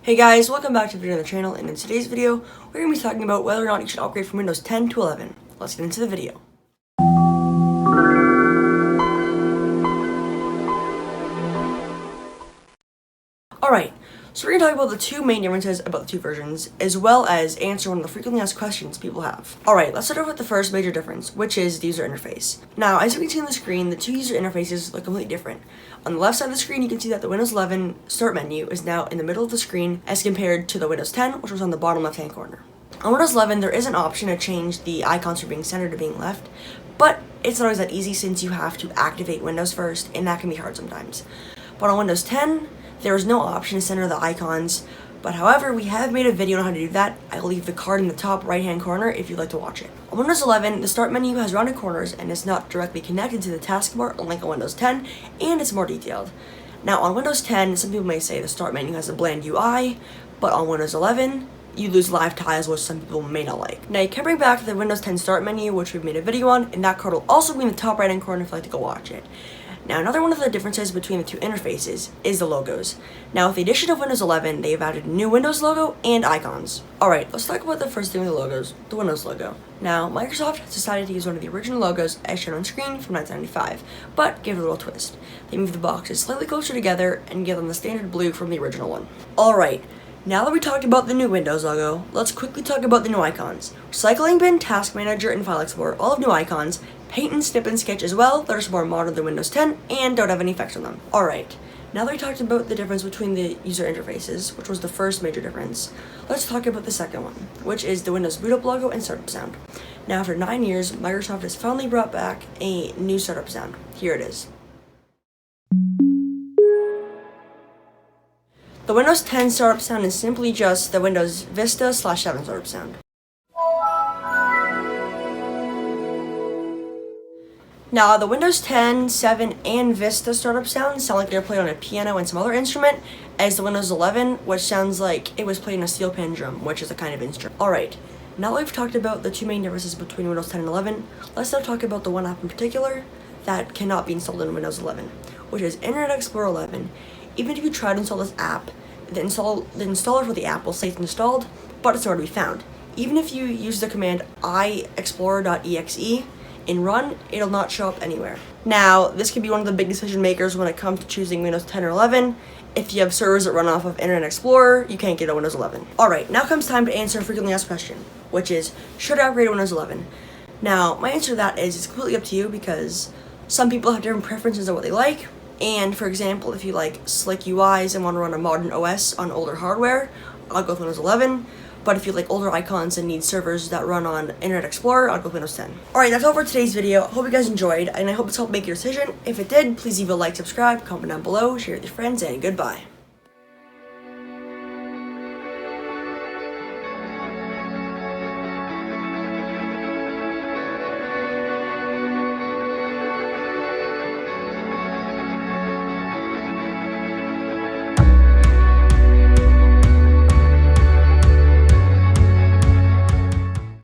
Hey guys, welcome back to the video on the channel, and in today's video, we're going to be talking about whether or not you should upgrade from Windows 10 to 11. Let's get into the video. Alright, so we're going to talk about the two main differences about the two versions, as well as answer one of the frequently asked questions people have. Alright, let's start off with the first major difference, which is the user interface. Now, as you can see on the screen, the two user interfaces look completely different. On the left side of the screen, you can see that the Windows 11 start menu is now in the middle of the screen as compared to the Windows 10, which was on the bottom left-hand corner. On Windows 11, there is an option to change the icons from being centered to being left, but it's not always that easy since you have to activate Windows first, and that can be hard sometimes. But on Windows 10, there is no option to center the icons, but however, we have made a video on how to do that. I will leave the card in the top right-hand corner if you'd like to watch it. On Windows 11, the start menu has rounded corners and is not directly connected to the taskbar, unlike on Windows 10, and it's more detailed. Now, on Windows 10, some people may say the start menu has a bland UI, but on Windows 11, you lose live tiles, which some people may not like. Now, you can bring back the Windows 10 start menu, which we've made a video on, and that card will also be in the top right-hand corner if you'd like to go watch it. Now, another one of the differences between the two interfaces is the logos. Now, with the addition of Windows 11, they've added a new Windows logo and icons. Alright, let's talk about the first thing with the logos, the Windows logo. Now, Microsoft has decided to use one of the original logos as shown on screen from 1995, but give it a little twist. They moved the boxes slightly closer together and give them the standard blue from the original one. Alright, now that we talked about the new Windows logo, let's quickly talk about the new icons. Recycling bin, Task Manager, and File Explorer all have new icons. Paint and Snip and Sketch as well, that are more modern than Windows 10 and don't have any effects on them. Alright, now that we talked about the difference between the user interfaces, which was the first major difference, let's talk about the second one, which is the Windows boot up logo and startup sound. Now, after 9 years, Microsoft has finally brought back a new startup sound. Here it is. The Windows 10 startup sound is simply just the Windows Vista / 7 startup sound. Now, the Windows 10, 7, and Vista startup sounds sound like they're played on a piano and some other instrument, as the Windows 11, which sounds like it was played on a steel pan drum, which is a kind of instrument. Alright, now that we've talked about the two main differences between Windows 10 and 11, let's now talk about the one app in particular that cannot be installed in Windows 11, which is Internet Explorer 11. Even if you try to install this app, the installer for the app will say it's installed, but it's nowhere to be found. Even if you use the command iexplorer.exe and run, it'll not show up anywhere. Now, this could be one of the big decision makers when it comes to choosing Windows 10 or 11. If you have servers that run off of Internet Explorer, you can't get a Windows 11. Alright, now comes time to answer a frequently asked question, which is, should I upgrade to Windows 11? Now, my answer to that is it's completely up to you because some people have different preferences of what they like. And for example, if you like slick UIs and want to run a modern OS on older hardware, I'll go with Windows 11. But if you like older icons and need servers that run on Internet Explorer, I'll go with Windows 10. Alright, that's all for today's video. I hope you guys enjoyed, and I hope it's helped make your decision. If it did, please leave a like, subscribe, comment down below, share with your friends, and goodbye.